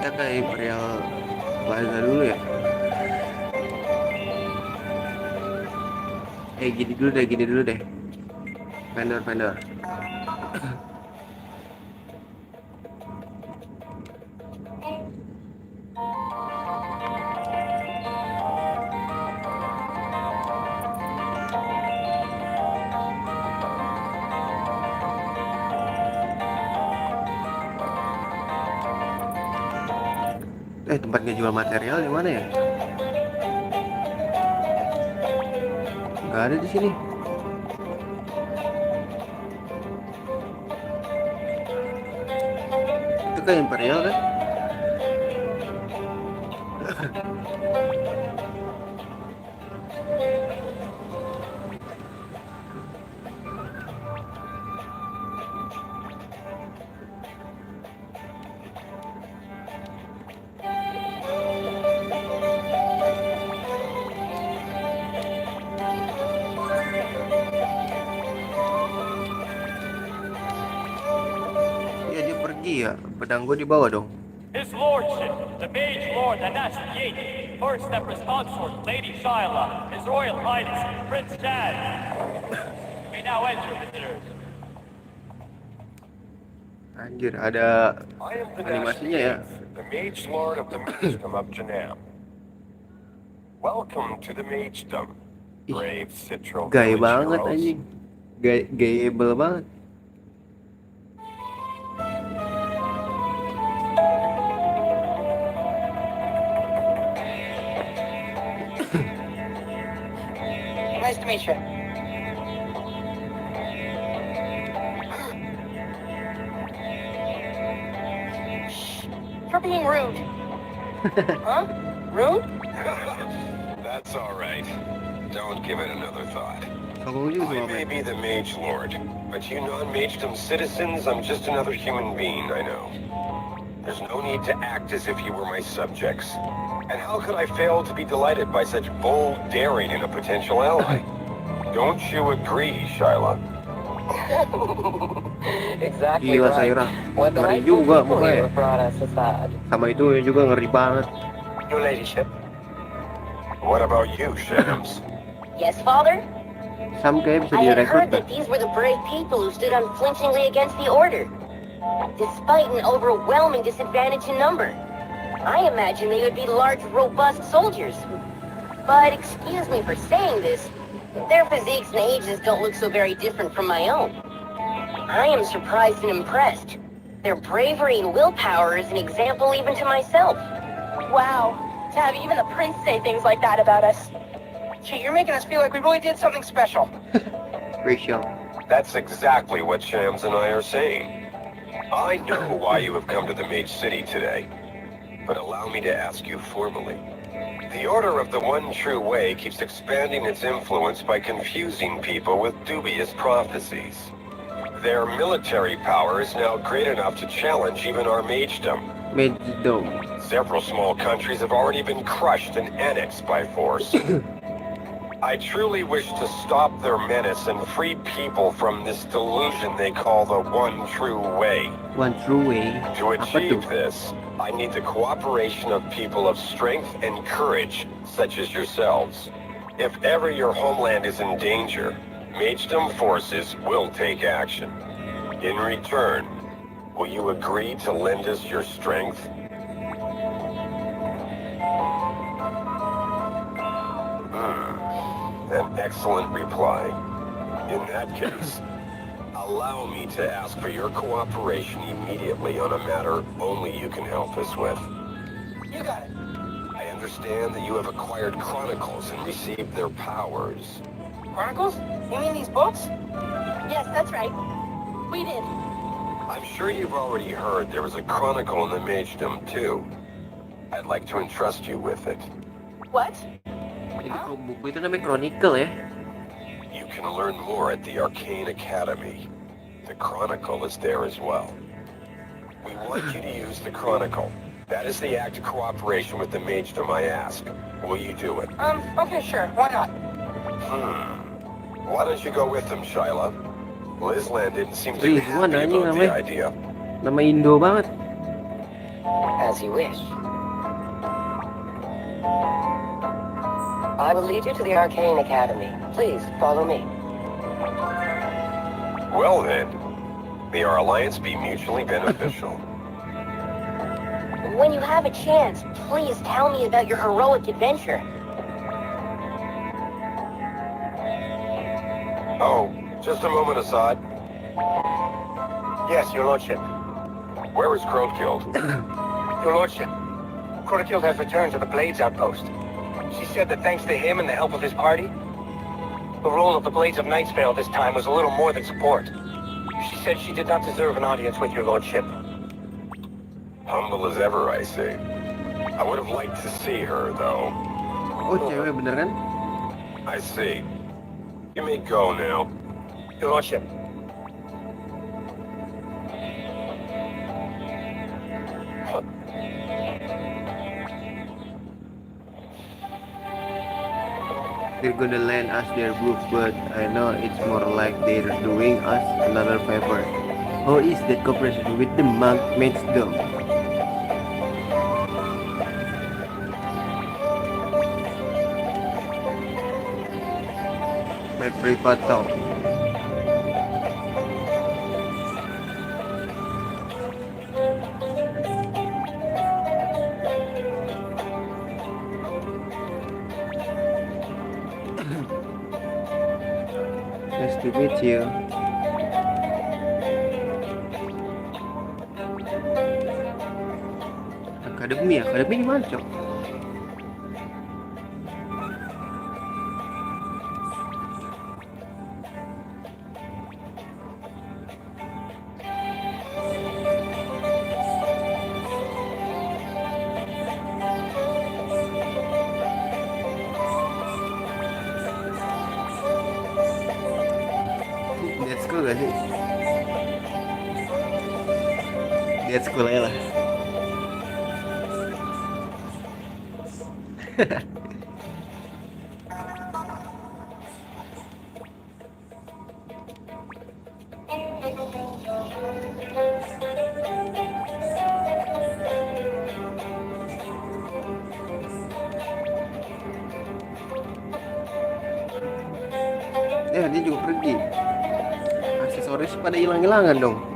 kita ke Imperial Plaza dulu ya. Gini dulu deh. Vendor. Tempat ngejual material di mana ya? Nggak ada di sini. Itu kan Imperial kan? Iya dia pergi ya. Pedang gue dibawa dong. His Lordship, the Mage Lord Anas Yate, First Empress Consort Lady Shyla, His Royal Highness Prince Chad. We now enter, visitors. Anjir, ada animasinya ya. The Mage Lord of the Magedom of Janam. Welcome to the Magedom, brave Citral Gaya village banget heroes. anjing. Gayable banget. Nice to meet you. You're being rude. Huh? Rude? That's all right. Don't give it another thought. Sokong juga I semua may men. be the Mage Lord, but you non-Magedom citizens, I'm just another human being, I know. There's no need to act as if you were my subjects. And how could I fail to be delighted by such bold daring in a potential ally? Don't you agree, Shyla? Exactly Gila right. Saira. What Ngeri delightful juga people you mukanya. have brought us aside. Sama itu juga ngeri banget. Your ladyship. What about you, Shams? Yes, Father? Sam kayak bisa I had direkrut heard dah. that these were the brave people who stood unflinchingly against the Order. Despite an overwhelming disadvantage in number. I imagine they would be large, robust soldiers. But excuse me for saying this, their physiques and ages don't look so very different from my own. I am surprised and impressed. Their bravery and willpower is an example even to myself. Wow, to have even the prince say things like that about us. Gee, you're making us feel like we really did something special. Special. That's exactly what Shams and I are saying. I know why you have come to the Mage City today, but allow me to ask you formally. The Order of the One True Way keeps expanding its influence by confusing people with dubious prophecies. Their military power is now great enough to challenge even our magedom. Magedom. Several small countries have already been crushed and annexed by force. I truly wish to stop their menace and free people from this delusion they call the One True Way. One True Way. To Apa tuh? achieve this, I need the cooperation of people of strength and courage, such as yourselves. If ever your homeland is in danger, Magedom forces will take action. In return, will you agree to lend us your strength? An excellent reply. In that case, allow me to ask for your cooperation immediately on a matter only you can help us with. You got it. I understand that you have acquired chronicles and received their powers. Chronicles? You mean these books? Yes, that's right. We did. I'm sure you've already heard there was a chronicle in the Magedom too. I'd like to entrust you with it. What? Jadi buku itu namanya Chronicle ya. You can learn more at the Arcane Academy. The Chronicle is there as well. We want you to use the Chronicle. That is the act of cooperation with the Magedom I ask. Will you do it? Okay, sure. Why not? Why don't you go with them, Shyla? Lizland didn't seem to be Rizwan happy anjing about the namanya. idea. Nama Indo banget. As you wish. I will lead you to the Arcane Academy. Please, follow me. Well then, may our alliance be mutually beneficial. When you have a chance, please tell me about your heroic adventure. Oh, just a moment, Assad. Yes, your lordship. Where is Kronekild? Your lordship. Chronokild has returned to the Blades outpost. She said that thanks to him and the help of his party, the role of the Blades of Nightsvale this time was a little more than support. She said she did not deserve an audience with your lordship. Humble as ever, I see. I would have liked to see her, though. Oh, cewek beneran? I see. You may go now. Your lordship. They're gonna lend us their book, but I know it's more like they're doing us another favor. How is that cooperation with the Mage Dome? My private talk. Nice to meet you. Akademi gimana, Cok? That's cool gak sih? That's cool ya lah. Ya, dia juga pergi. Aksesoris pada hilang-hilangan dong.